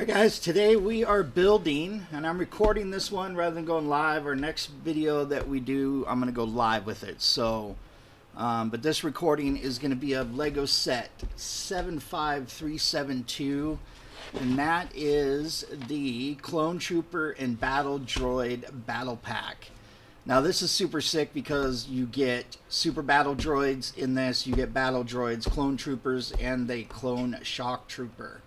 Alright guys, today we are building, and I'm recording this one rather than going live. Our next video that we do, I'm going to go live with it. So, but this recording is going to be of Lego set 75372, and that is the Clone Trooper and Battle Droid Battle Pack. Now this is super sick because you get super battle droids in this, you get battle droids, clone troopers, and the clone shock trooper.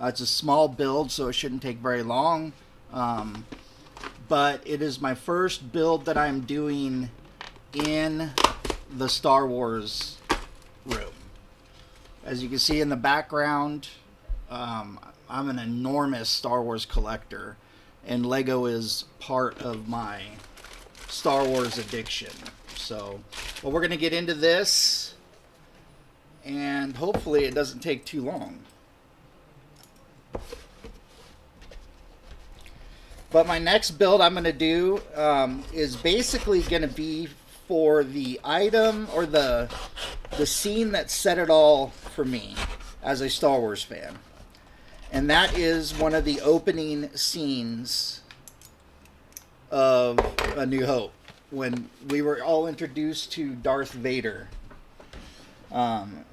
It's a small build, so it shouldn't take very long. But it is my first build that I'm doing in the Star Wars room. As you can see in the background, I'm an enormous Star Wars collector, and Lego is part of my Star Wars addiction. So, well, we're going to get into this, and hopefully it doesn't take too long. But my next build I'm going to do is basically going to be for the item or the scene that set it all for me as a Star Wars fan. And that is one of the opening scenes of A New Hope, when we were all introduced to Darth Vader.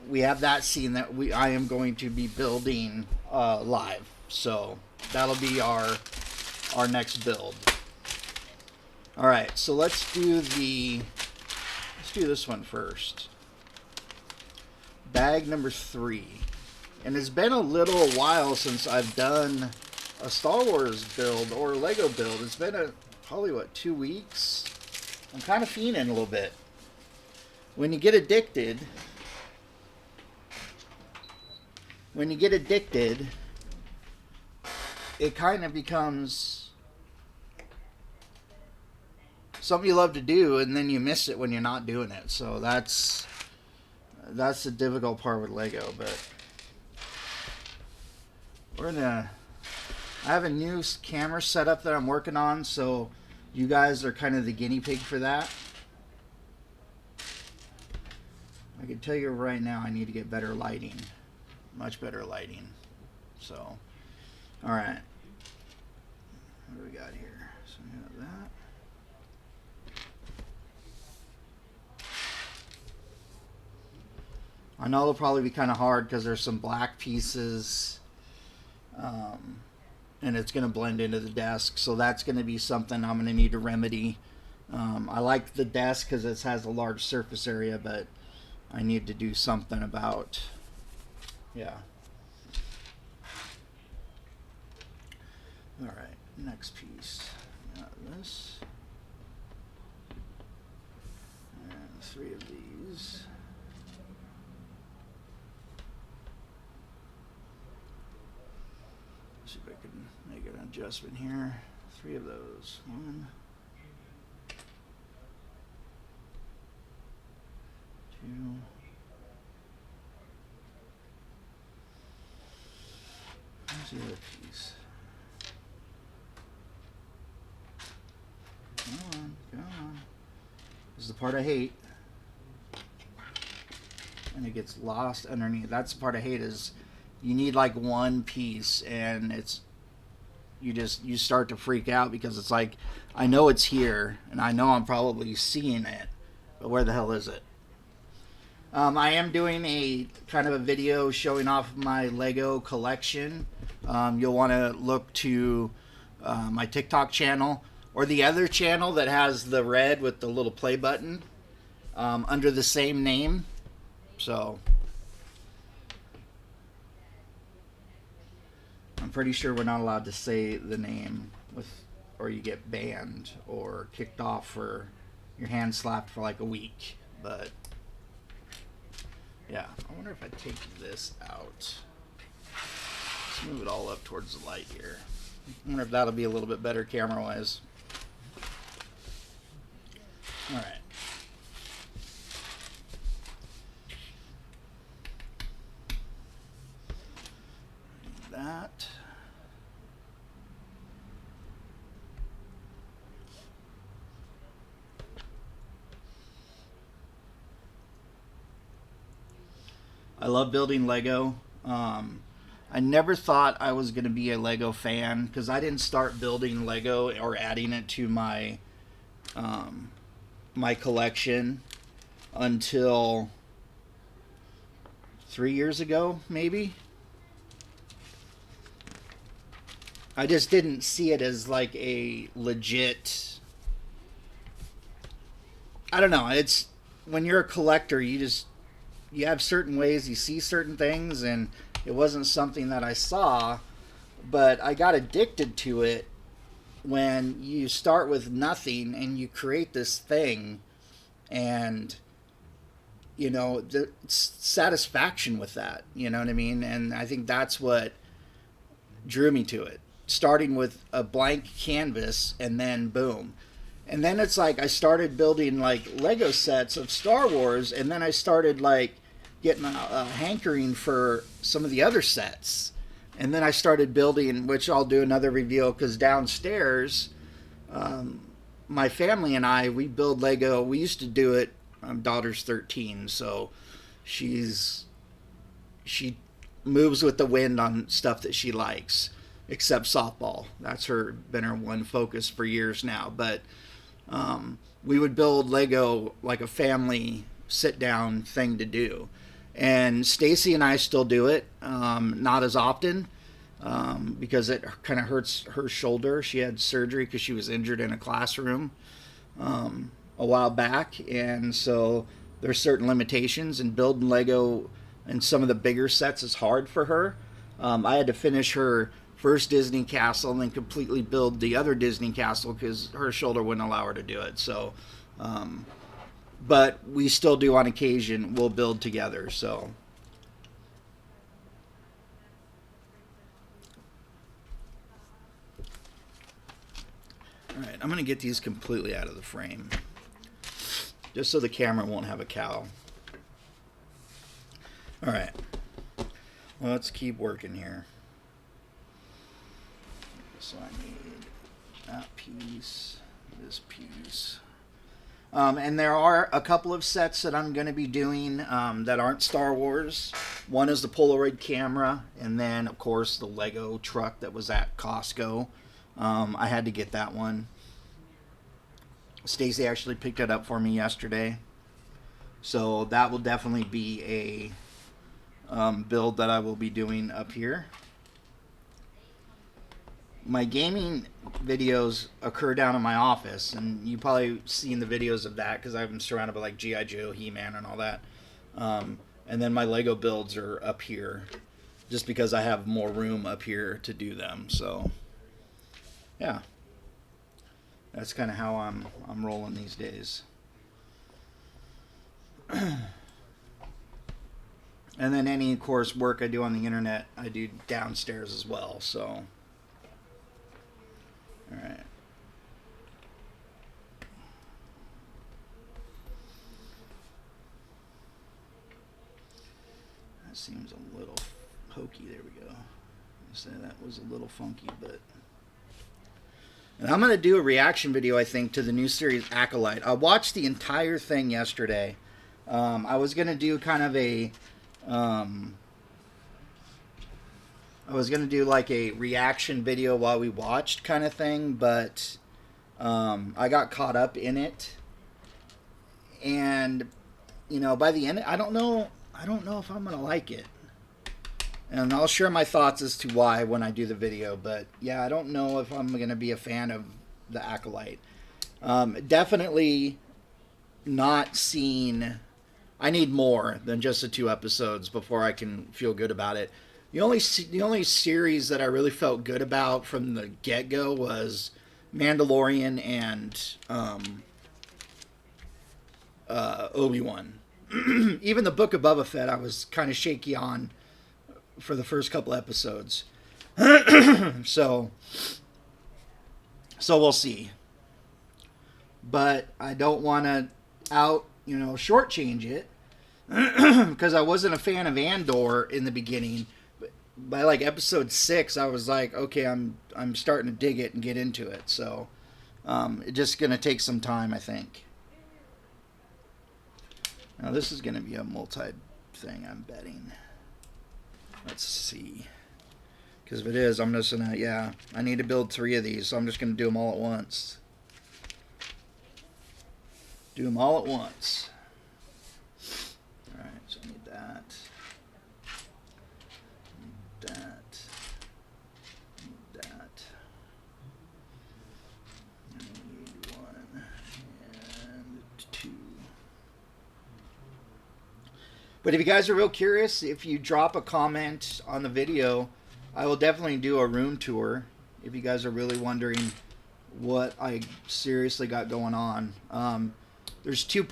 We have that scene that I am going to be building live. So that'll be our next build. All right, so let's do this one first. Bag number 3. And it's been a little while since I've done a Star Wars build or a Lego build. It's been probably, what, 2 weeks? I'm kind of fiending a little bit. When you get addicted, it kind of becomes something you love to do, and then you miss it when you're not doing it. So that's the difficult part with Lego. But I have a new camera setup that I'm working on, so you guys are kind of the guinea pig for that. I can tell you right now, I need to get better lighting, much better lighting. So, all right. What do we got here? So we have that. I know it'll probably be kind of hard because there's some black pieces, and it's going to blend into the desk. So that's going to be something I'm going to need to remedy. I like the desk because it has a large surface area, but I need to do something about, yeah. All right, next piece. Got this. And 3 of these. See if I can make an adjustment here. 3 of those. 1, 2. Where's the other piece? Come on, come on. This is the part I hate. And it gets lost underneath. That's the part I hate, is you need like one piece, and you start to freak out because it's like, I know it's here, and I know I'm probably seeing it, but where the hell is it? I am doing a kind of a video showing off my Lego collection. You'll want to look to my TikTok channel, or the other channel that has the red with the little play button under the same name. So I'm pretty sure we're not allowed to say the name, or you get banned or kicked off, or your hand slapped for like a week. But yeah, I wonder if I take this out. Let's move it all up towards the light here. I wonder if that'll be a little bit better camera wise. All right. That. I love building Lego. I never thought I was going to be a Lego fan because I didn't start building Lego or adding it to my collection until 3 years ago, maybe. I just didn't see it as like a legit. I don't know. It's when you're a collector, you have certain ways you see certain things, and it wasn't something that I saw, but I got addicted to it when you start with nothing and you create this thing, and the satisfaction with that. You know what I mean? And I think that's what drew me to it. Starting with a blank canvas and then boom. And then it's like I started building like Lego sets of Star Wars, and then I started like getting a hankering for some of the other sets. And then I started building, which I'll do another review because downstairs, my family and I, we build Lego. We used to do it. My daughter's 13, so she moves with the wind on stuff that she likes, except softball. That's been her one focus for years now. But we would build Lego like a family sit-down thing to do. And Stacy and I still do it, not as often, because it kind of hurts her shoulder. She had surgery because she was injured in a classroom a while back, and so there's certain limitations. And building Lego and some of the bigger sets is hard for her. I had to finish her first Disney castle and then completely build the other Disney castle because her shoulder wouldn't allow her to do it. So, but we still do on occasion. We'll build together. So, all right, I'm gonna get these completely out of the frame, just so the camera won't have a cow. All right, well, let's keep working here. So I need that piece, this piece. And there are a couple of sets that I'm going to be doing that aren't Star Wars. One is the Polaroid camera, and then, of course, the Lego truck that was at Costco. I had to get that one. Stacy actually picked it up for me yesterday. So that will definitely be a build that I will be doing up here. My gaming videos occur down in my office, and you probably seen the videos of that because I'm surrounded by like G.I. Joe, He-Man, and all that. And then my Lego builds are up here, just because I have more room up here to do them. So, yeah, that's kind of how I'm rolling these days. And then any, of course, work I do on the internet, I do downstairs as well. So. All right. That seems a little hokey. There we go. I say that was a little funky, but. And I'm going to do a reaction video, I think, to the new series Acolyte. I watched the entire thing yesterday. I was going to do kind of a. I was going to do like a reaction video while we watched kind of thing, but I got caught up in it. And, by the end, I don't know if I'm going to like it. And I'll share my thoughts as to why when I do the video. But, yeah, I don't know if I'm going to be a fan of the Acolyte. Definitely not seen. I need more than just the 2 episodes before I can feel good about it. The only series that I really felt good about from the get-go was Mandalorian and Obi-Wan. Even the Book of Boba Fett I was kind of shaky on for the first couple episodes. So we'll see. But I don't want to shortchange it because I wasn't a fan of Andor in the beginning. By like episode 6, I was like, okay, I'm starting to dig it and get into it. So it's just going to take some time, I think. Now this is going to be a multi thing, I'm betting. Let's see. Because if it is, I'm just gonna, yeah, I need to build 3 of these, so I'm just gonna do them all at once. Do them all at once. Alright, so I need that. Need that. Need that. I need 1 and 2. But if you guys are real curious, if you drop a comment on the video, I will definitely do a room tour if you guys are really wondering what I seriously got going on. There's 2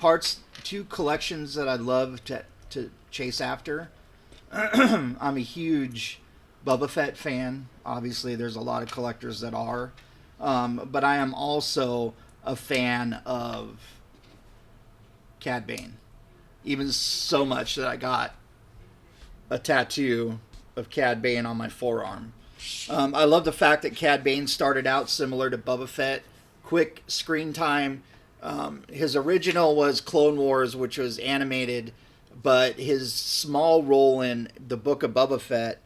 collections that I'd love to chase after. I'm a huge Boba Fett fan. Obviously, there's a lot of collectors that are. But I am also a fan of Cad Bane. Even so much that I got a tattoo of Cad Bane on my forearm. I love the fact that Cad Bane started out similar to Boba Fett. Quick screen time. His original was Clone Wars, which was animated, but his small role in the Book of Boba Fett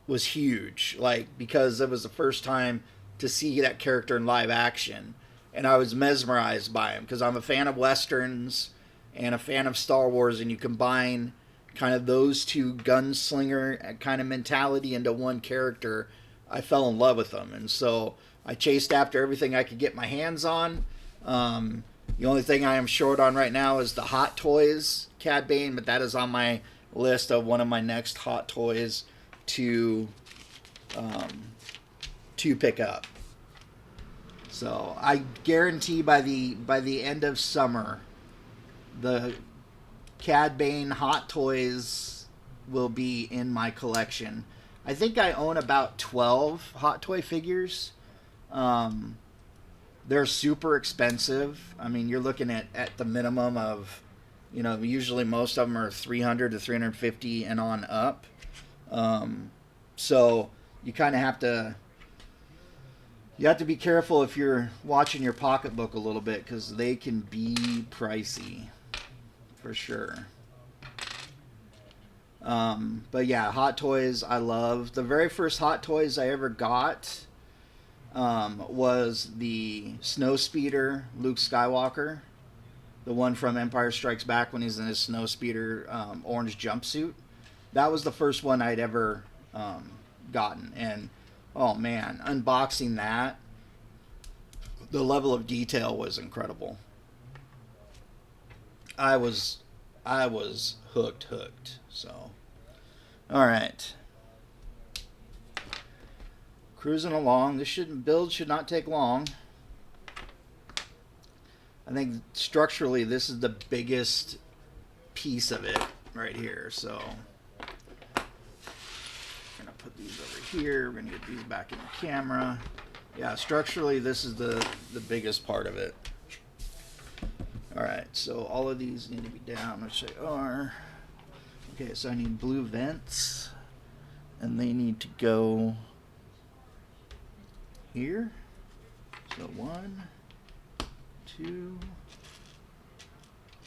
was huge, like, because it was the first time to see that character in live action, and I was mesmerized by him because I'm a fan of westerns and a fan of Star Wars, and you combine kind of those 2 gunslinger kind of mentality into one character. I fell in love with him, and so I chased after everything I could get my hands on. The only thing I am short on right now is the Hot Toys Cad Bane, but that is on my list of one of my next Hot Toys to pick up. So I guarantee by the end of summer, the Cad Bane Hot Toys will be in my collection. I think I own about 12 Hot Toy figures. They're super expensive. I mean, you're looking at the minimum of, usually most of them are 300 to 350 and on up. So you kind of have to be careful if you're watching your pocketbook a little bit, because they can be pricey for sure. But yeah, Hot Toys I love. The very first Hot Toys I ever got was the Snowspeeder Luke Skywalker, the one from Empire Strikes Back when he's in his Snowspeeder orange jumpsuit. That was the first one I'd ever gotten, and oh man, unboxing that, the level of detail was incredible. I was hooked. So, all right. Cruising along. This build should not take long. I think structurally this is the biggest piece of it right here. So I'm gonna put these over here. We're gonna get these back in the camera. Yeah, structurally this is the biggest part of it. All right, so all of these need to be down, which they are. Okay, so I need blue vents, and they need to go here. So 1, 2.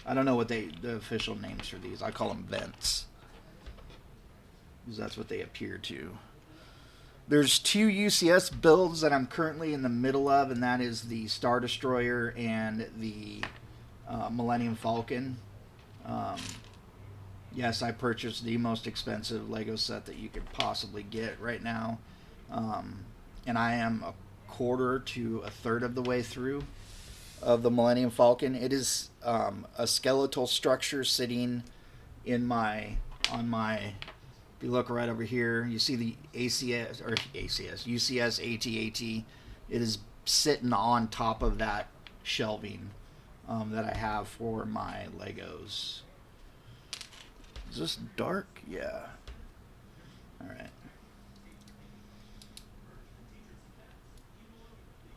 I don't know what the official names for these. I call them vents, because that's what they appear to. There's 2 UCS builds that I'm currently in the middle of, and that is the Star Destroyer and the Millennium Falcon. Yes, I purchased the most expensive Lego set that you could possibly get right now. And I am a quarter to a third of the way through of the Millennium Falcon. It is a skeletal structure sitting on my, if you look right over here, you see the UCS AT-AT. It is sitting on top of that shelving that I have for my Legos. Is this dark? Yeah. All right.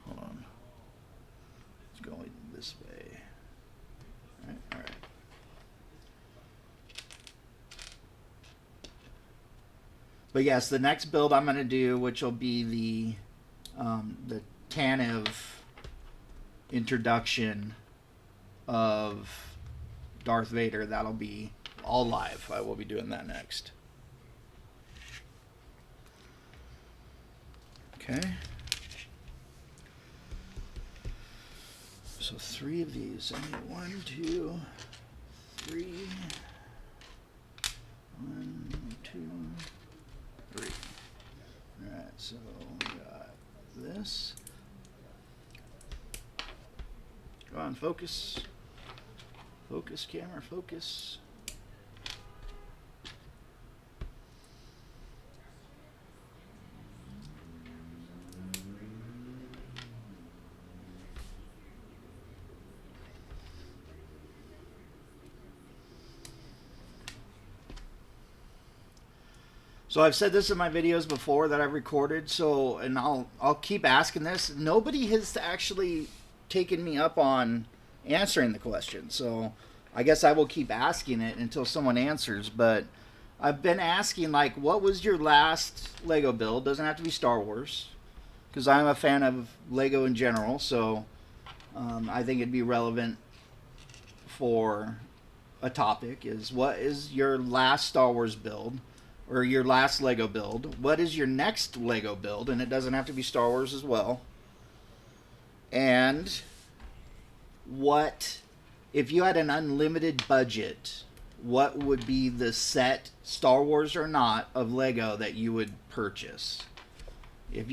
Hold on. It's going this way. All right. But yes, the next build I'm going to do, which will be the Tanev introduction of Darth Vader. That'll be all live. I will be doing that next. Okay. So 3 of these. I need 1, 2, 3. 1, 2, 3. Alright, so we got this. Go on, focus. Focus, camera, focus. So I've said this in my videos before that I've recorded, so, and I'll keep asking this. Nobody has actually taken me up on answering the question, so I guess I will keep asking it until someone answers. But I've been asking, like, what was your last Lego build? Doesn't have to be Star Wars, because I'm a fan of Lego in general, so I think it'd be relevant for a topic. Is what is your last Star Wars build? Or your last Lego build. What is your next Lego build? And it doesn't have to be Star Wars as well. And what, if you had an unlimited budget, what would be the set, Star Wars or not, of Lego that you would purchase? If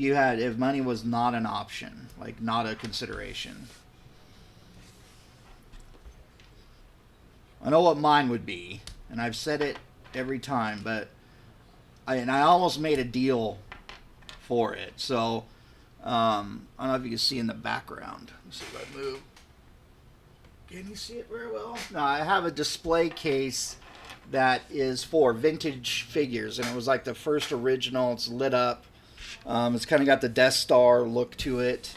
money was not an option, like not a consideration. I know what mine would be, and I've said it every time, but I almost made a deal for it. So, I don't know if you can see in the background. Let's see if I move. Can you see it very well? No, I have a display case that is for vintage figures, and it was like the first original. It's lit up. It's kind of got the Death Star look to it.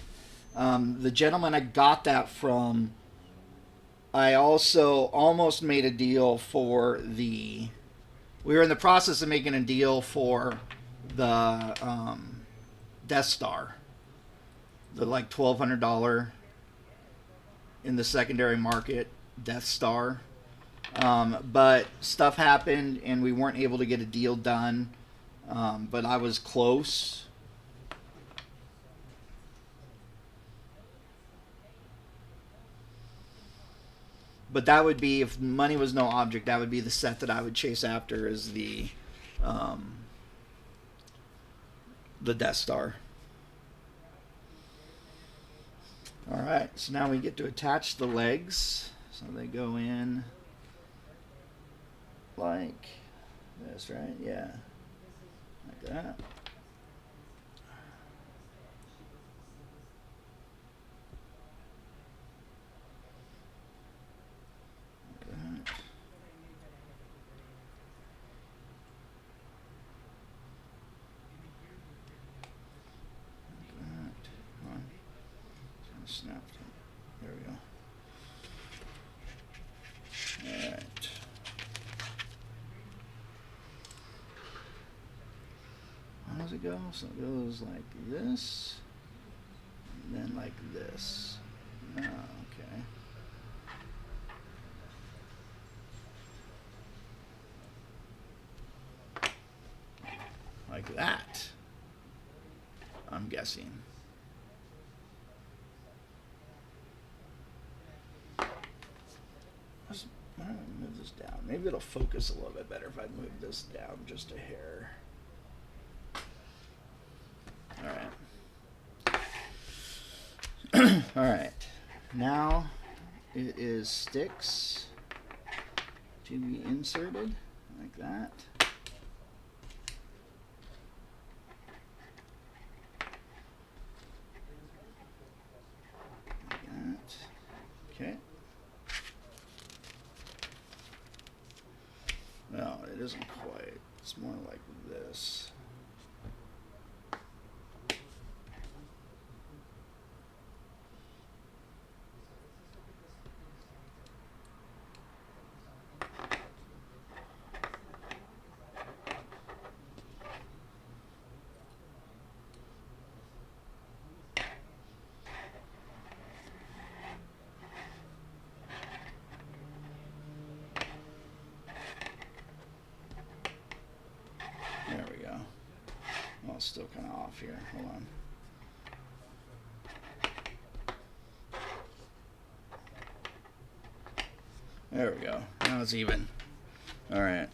The gentleman I got that from, I also almost made a deal for the... We were in the process of making a deal for the Death Star, the like $1,200 in the secondary market Death Star, but stuff happened and we weren't able to get a deal done, but I was close. But that would be, if money was no object, that would be the set that I would chase after, is the Death Star. Alright, so now we get to attach the legs. So they go in like this, right? Yeah. Like that. Snapped it. There we go. Alright. How does it go? So it goes like this, and then like this. Oh, okay. Like that, I'm guessing. Why don't I move this down? Maybe it'll focus a little bit better if I move this down just a hair. Alright. Alright. Now it is sticks to be inserted like that. Like that. Okay. No, it isn't quite. It's more like this. There we go. Well, it's still kind of off here. Hold on. There we go. Now it's even. All right.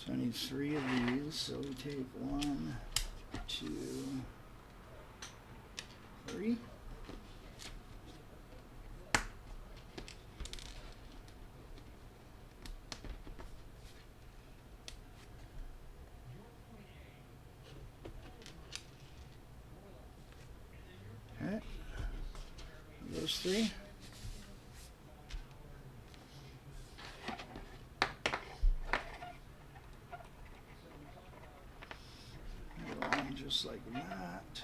So I need 3 of these. So we take 1, 2, 3. All right. Those 3. Just like that.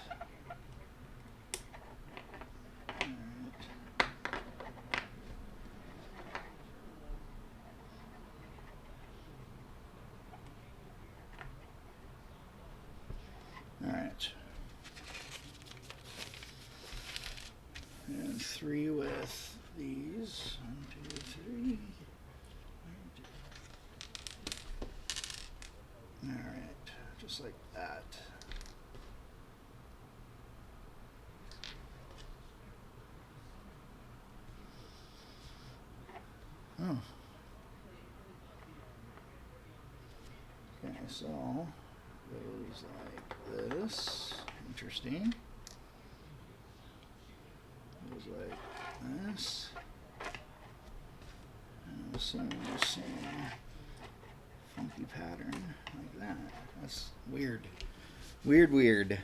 All right. And 3 with these. 1, 2, 3. All right, just like that. Oh. Okay, so goes like this. Interesting. Goes like this. And the same funky pattern like that. That's weird. Weird.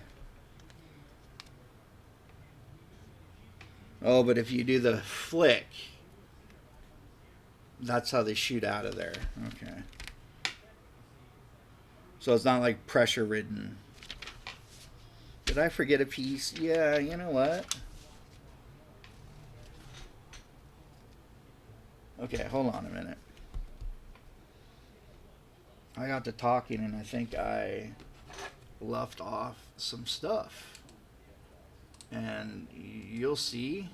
Oh, but if you do the flick, that's how they shoot out of there. Okay. So it's not like pressure ridden. Did I forget a piece? Yeah, you know what? Okay, hold on a minute. I got to talking and I think I left off some stuff. And you'll see.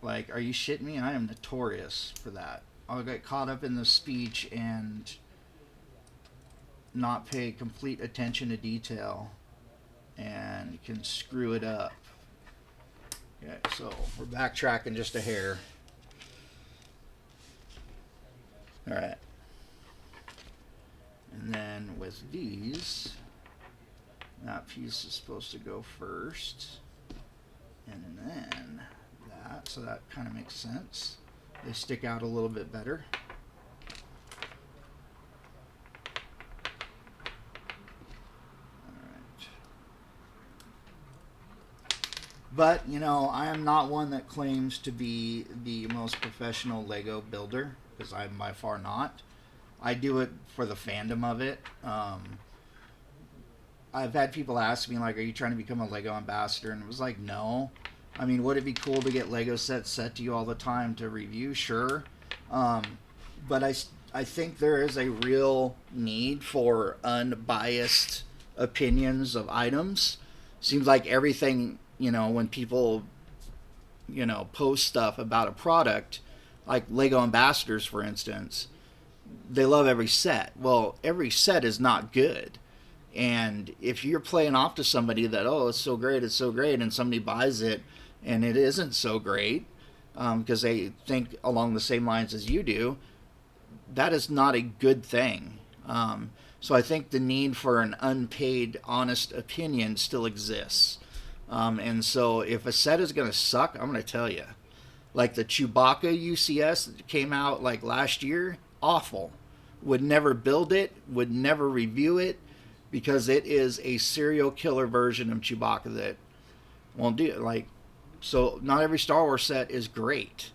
Like, are you shitting me? I am notorious for that. I'll get caught up in the speech and not pay complete attention to detail and can screw it up. Okay, so we're backtracking just a hair. All right. And then with these, that piece is supposed to go first. And then that, so that kind of makes sense. They stick out a little bit better. But, you know, I am not one that claims to be the most professional Lego builder, because I'm by far not. I do it for the fandom of it. I've had people ask me, like, are you trying to become a Lego ambassador? And it was like, no. I mean, would it be cool to get Lego sets set to you all the time to review? Sure. But I think there is a real need for unbiased opinions of items. Seems like everything, you know, when people, you know, post stuff about a product, like Lego ambassadors, for instance, they love every set. Well, every set is not good. And if you're playing off to somebody that, oh, it's so great, and somebody buys it and it isn't so great because they think along the same lines as you do, that is not a good thing. So I think the need for an unpaid, honest opinion still exists. And so if a set is going to suck, I'm going to tell you. Like the Chewbacca UCS that came out like last year, awful. Would never build it, would never review it, because it is a serial killer version of Chewbacca that won't do it. Like, so not every Star Wars set is great.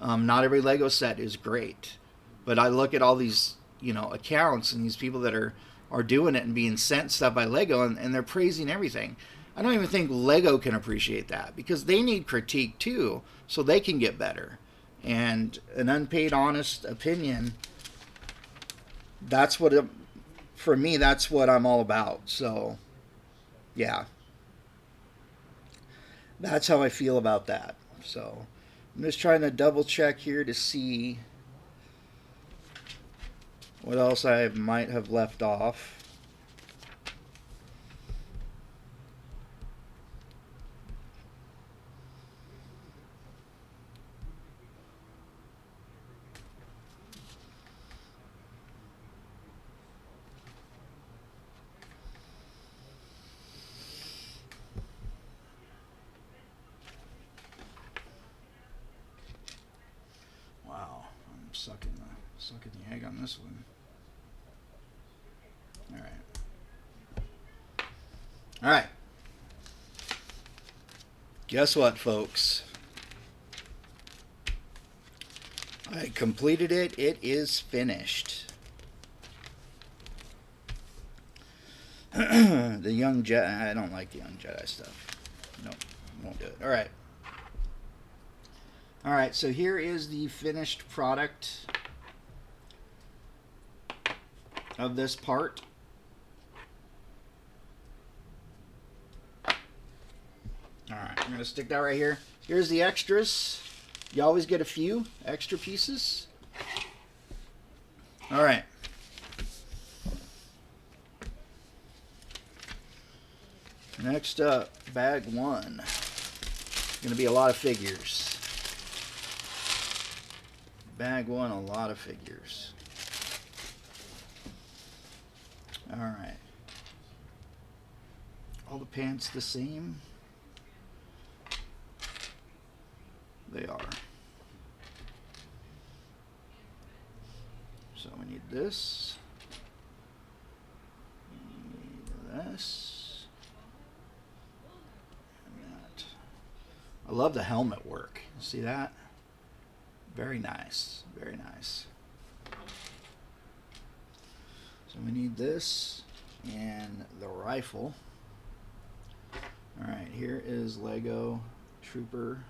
Not every Lego set is great. But I look at all these, you know, accounts and these people that are doing it and being sent stuff by Lego, and they're praising everything. I don't even think Lego can appreciate that, because they need critique too, so they can get better. And an unpaid, honest opinion, that's what for me, that's what I'm all about. So, yeah. That's how I feel about that. So, I'm just trying to double check here to see what else I might have left off. sucking the egg on this one. All right. All right. Guess what, folks? I completed it. It is finished. The young Jedi. I don't like the young Jedi stuff. Nope, won't do it. All right. All right. So here is the finished product of this part. All right. I'm gonna stick that right here. Here's the extras. You always get a few extra pieces. All right. Next up, bag one. Going to be a lot of figures. Bag one, a lot of figures. All right. All the pants the same? They are. So we need this. We need this. I love the helmet work. See that? Very nice. Very nice. So we need this and the rifle. Alright, here is Lego Trooper.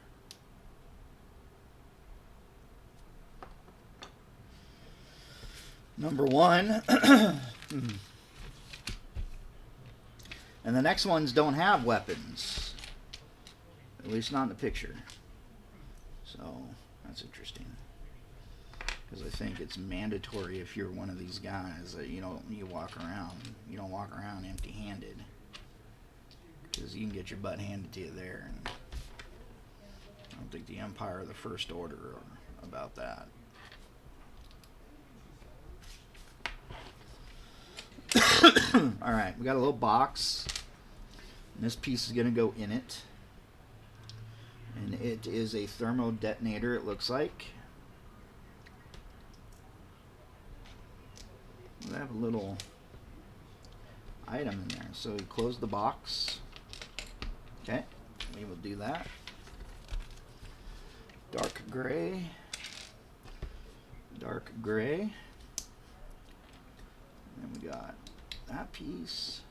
Number one. And the next ones don't have weapons. At least not in the picture. So that's interesting. Because I think it's mandatory if you're one of these guys that you don't walk around empty-handed. Because you can get your butt handed to you there, and I don't think the Empire or the First Order are about that. Alright, we got a little box. And this piece is going to go in it. And it is a thermo detonator, it looks like. We have a little item in there. So we close the box. Okay, we will do that. Dark gray. Dark gray. And we got that piece.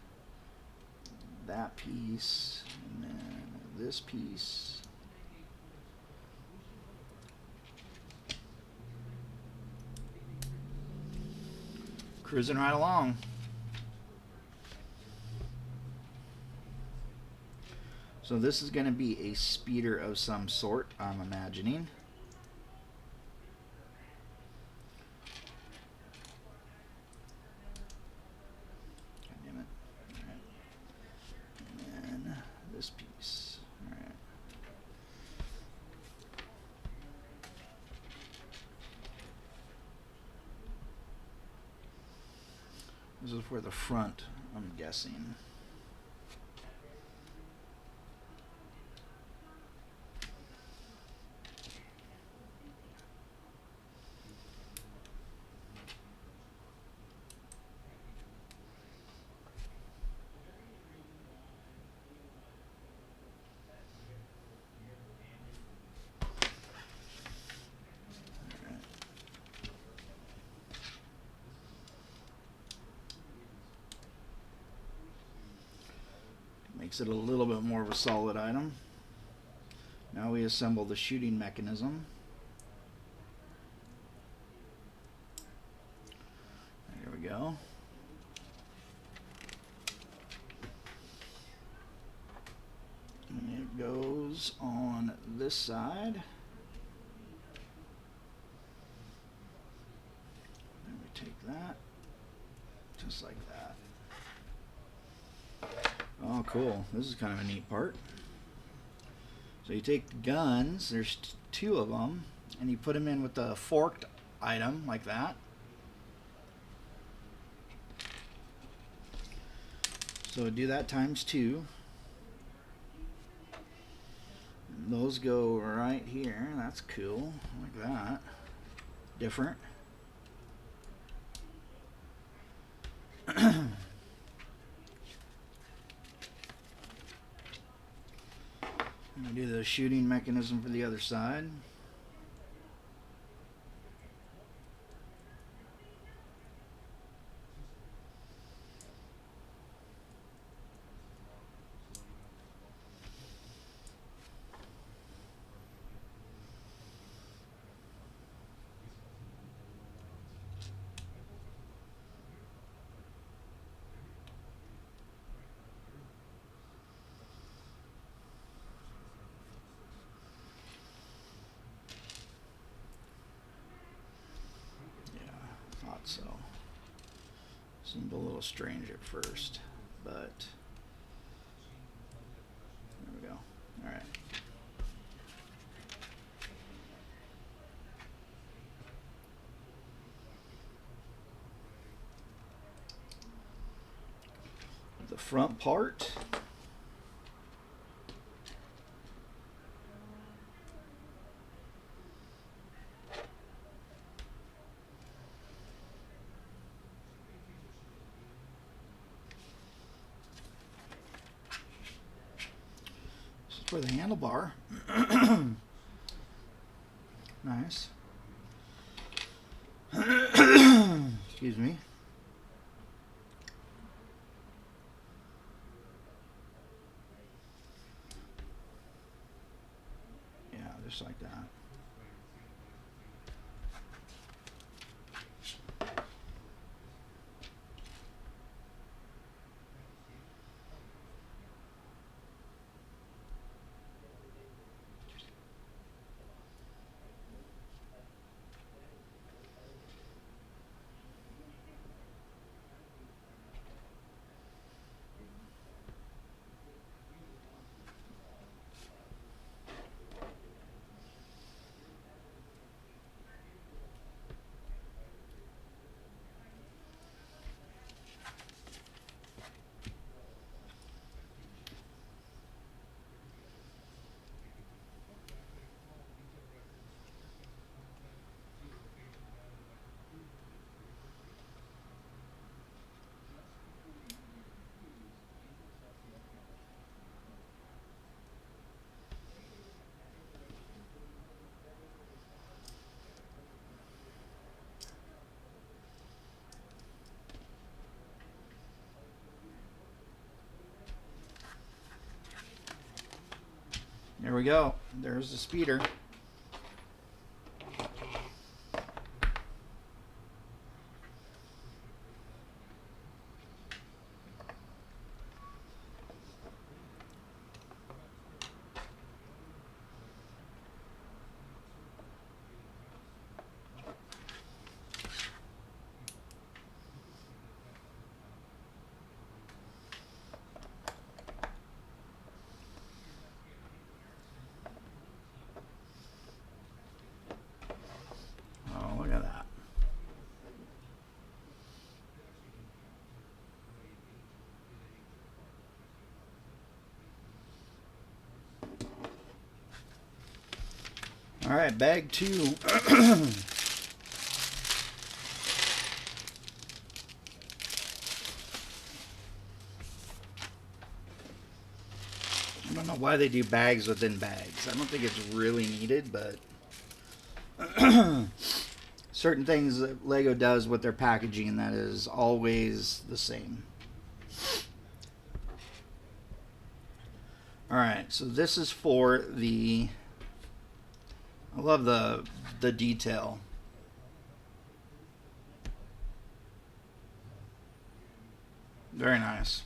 That piece. And then this piece. Cruising right along. So this is going to be a speeder of some sort, I'm imagining. God damn it. All right. And then this piece. All right. This is for the front, I'm guessing. Makes it a little bit more of a solid item. Now we assemble the shooting mechanism. There we go. And it goes on this side. Then we take that, just like that. Oh, cool. This is kind of a neat part. So you take the guns, there's two of them, and you put them in with the forked item, like that. So do that times two. And those go right here. That's cool, like that. different. I'm going to do the shooting mechanism for the other side. So seemed a little strange at first, but there we go. All right. The front part. For the handlebar. Nice. Excuse me. Yeah, just like that. There we go. There's the speeder. Oh, look at that. All right, bag 2. I don't know why they do bags within bags. I don't think it's really needed, but certain things that Lego does with their packaging that is always the same. All right, so this is for the. I love the detail. Very nice.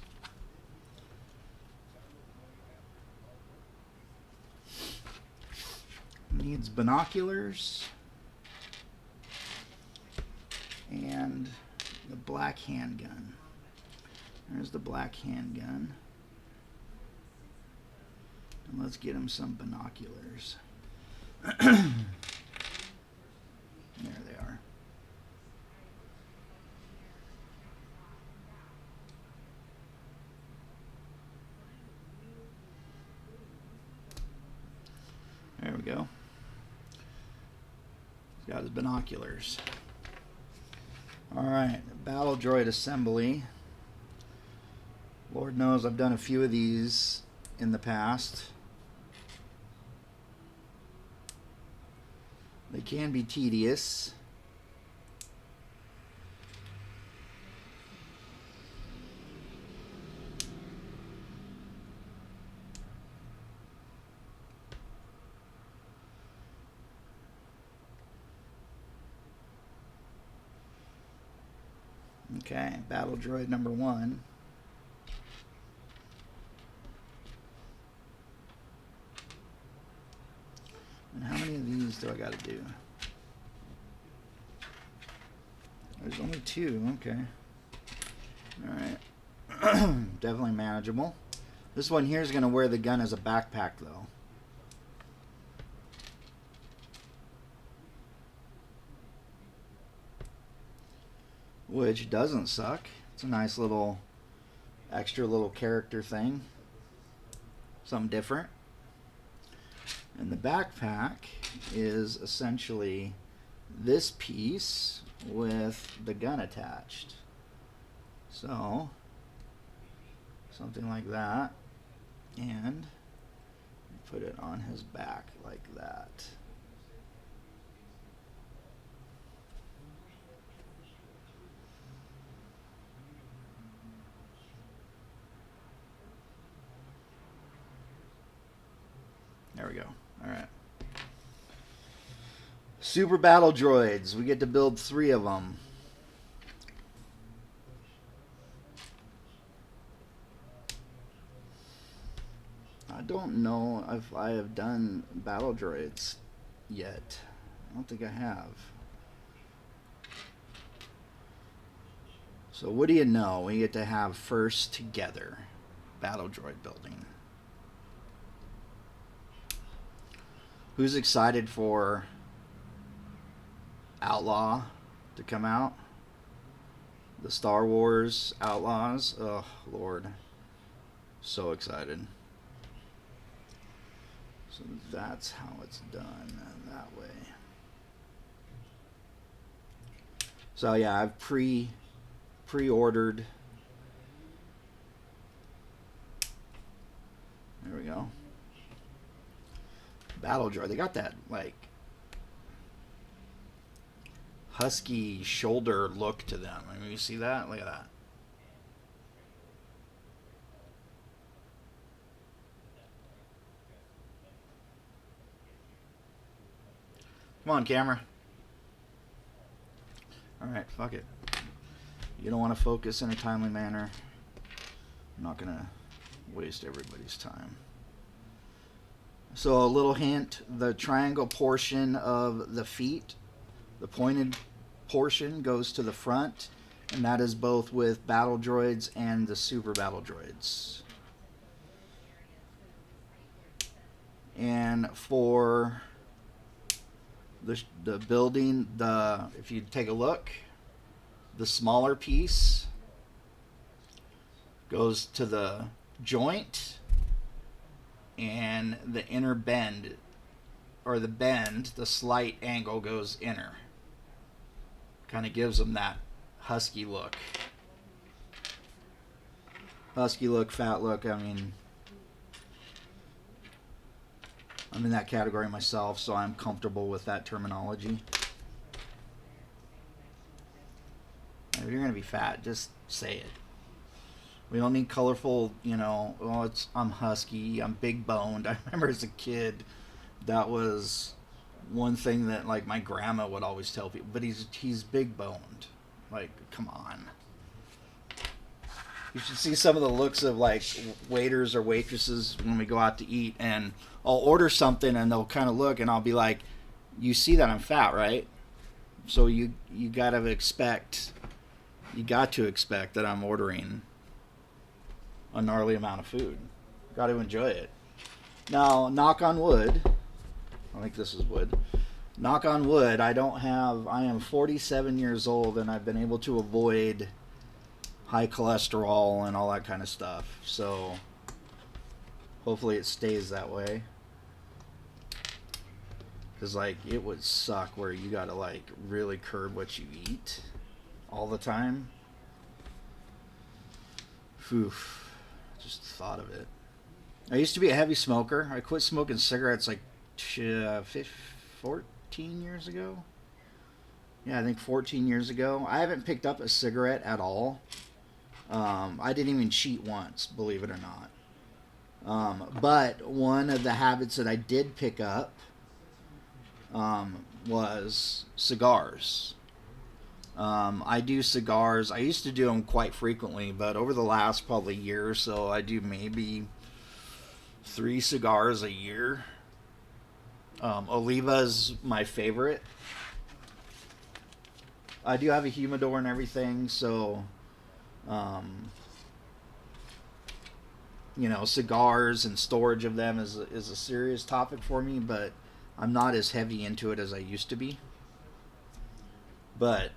Needs binoculars and the black handgun. There's the black handgun. And let's get him some binoculars. There they are. There we go. He's Got his binoculars. Alright, battle droid assembly. Lord knows I've done a few of these in the past. They can be tedious. Okay, battle droid number 1. And how many of these do I got to do? There's only 2, okay. Alright. Definitely manageable. This one here is going to wear the gun as a backpack, though. Which doesn't suck. It's a nice little extra little character thing. Something different. And the backpack is essentially this piece with the gun attached. So, something like that. And put it on his back like that. There we go. Alright. Super battle droids. We get to build 3 of them. I don't know if I have done battle droids yet. I don't think I have. So what do you know? We get to have first together battle droid building. Who's excited for Outlaw to come out? The Star Wars Outlaws? Oh, Lord. So excited. So that's how it's done that way. So yeah, I've pre-ordered. There we go. Battle droid. They got that like husky shoulder look to them. I mean, you see that? Look at that. Come on, camera. Alright, fuck it. You don't want to focus in a timely manner. I'm not going to waste everybody's time. So a little hint, the triangle portion of the feet, the pointed portion goes to the front, and that is both with battle droids and the super battle droids. And for the building, if you take a look, the smaller piece goes to the joint, and the inner bend, or the bend, the slight angle goes inner. Kind of gives them that husky look. Husky look, fat look, I mean, I'm in that category myself, so I'm comfortable with that terminology. If you're going to be fat, just say it. We don't need colorful, you know, oh, I'm husky, I'm big boned. I remember as a kid, that was one thing that like my grandma would always tell people, but he's big boned. Like, come on. You should see some of the looks of like waiters or waitresses when we go out to eat, and I'll order something and they'll kind of look and I'll be like, you see that I'm fat, right? So you got to expect that I'm ordering a gnarly amount of food. Got to enjoy it. Now, knock on wood. I think this is wood. Knock on wood. I am 47 years old and I've been able to avoid high cholesterol and all that kind of stuff. So hopefully it stays that way. Because, like, it would suck where you gotta, like, really curb what you eat all the time. Oof. Just thought of it. I used to be a heavy smoker. I quit smoking cigarettes, like, 14 years ago. Yeah, I think 14 years ago. I haven't picked up a cigarette at all. I didn't even cheat once, believe it or not. But one of the habits that I did pick up was cigars. I do cigars. I used to do them quite frequently, but over the last probably year or so, I do maybe 3 cigars a year. Oliva's my favorite. I do have a humidor and everything, so you know, cigars and storage of them is a serious topic for me, but I'm not as heavy into it as I used to be. But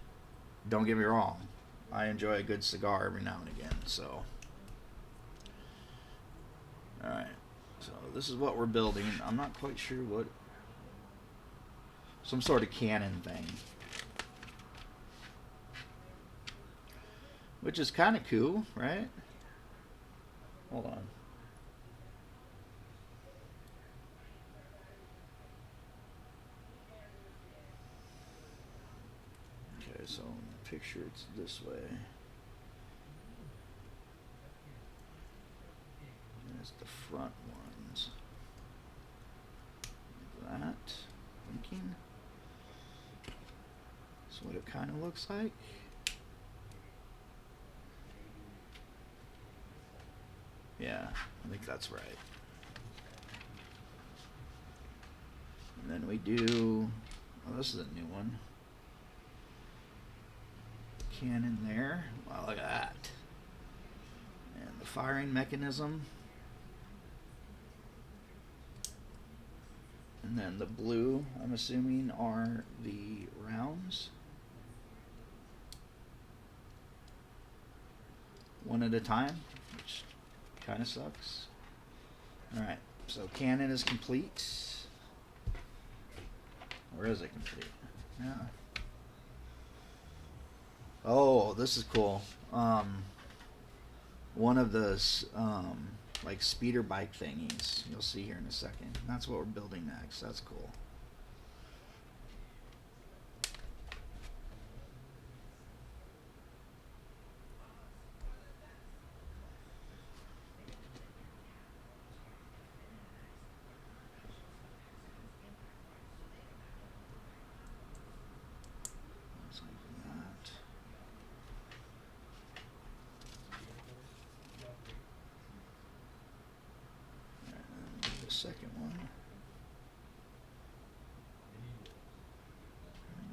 don't get me wrong, I enjoy a good cigar every now and again. So, all right. So this is what we're building. I'm not quite sure what. Some sort of cannon thing, which is kind of cool, right? Hold on. Okay, so in the picture it's this way. And it's the front ones. Like that. Thinking. That's what it kind of looks like. Yeah, I think that's right. And then we do, oh, this is a new one. Cannon there. Wow, look at that. And the firing mechanism. And then the blue, I'm assuming, are the rounds. One at a time, which kind of sucks. Alright, so cannon is complete. Where is it complete? Yeah. Oh, this is cool. One of those like speeder bike thingies you'll see here in a second. That's what we're building next. That's cool. Second one.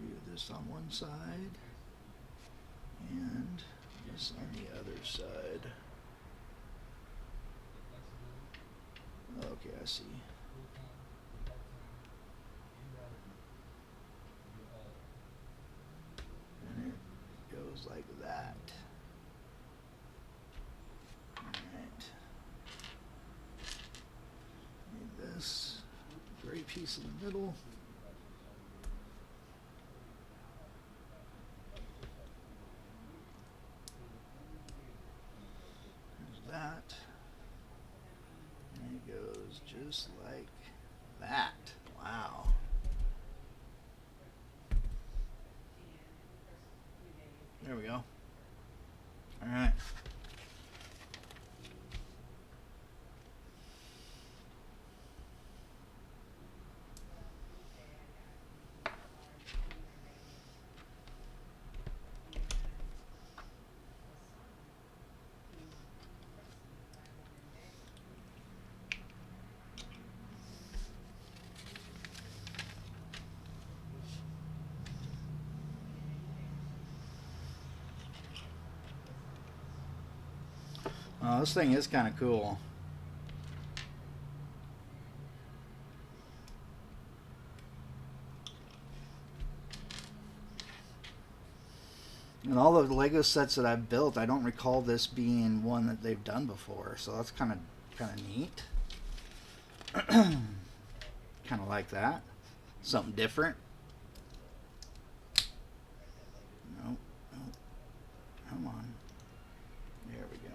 Do this on one side and this on the other side. Okay, I see. And it goes like that. Alright. This gray piece in the middle. There's that. And it goes just like that. Wow. There we go. All right. Oh, this thing is kind of cool. And all the Lego sets that I've built, I don't recall this being one that they've done before, so that's kind of neat. Kind of like that. Something different. Nope. Nope. Come on. There we go.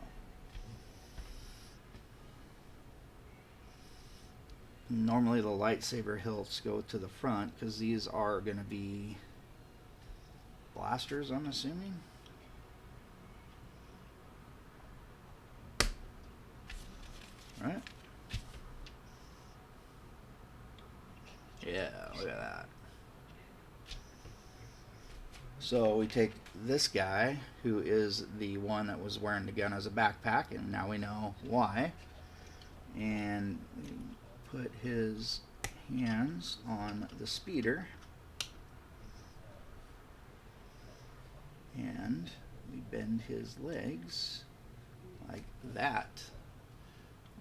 Normally the lightsaber hilts go to the front because these are going to be blasters, I'm assuming. Right? Yeah, look at that. So we take this guy, who is the one that was wearing the gun as a backpack, and now we know why. And we put his hands on the speeder. And we bend his legs like that.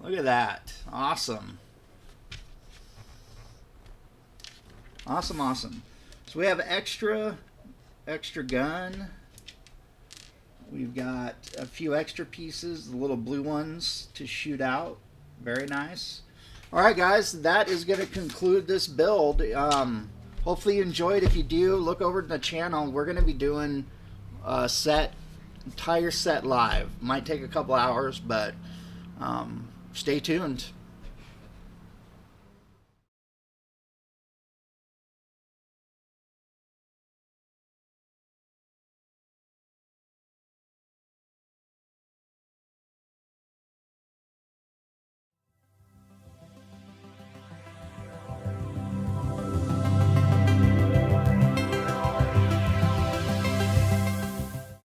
Look at that. Awesome. Awesome, awesome. So we have extra gun. We've got a few extra pieces, the little blue ones to shoot out. Very nice. Alright guys, that is going to conclude this build. Hopefully you enjoyed. If you do, look over to the channel. We're going to be doing a entire set live. Might take a couple hours, but stay tuned.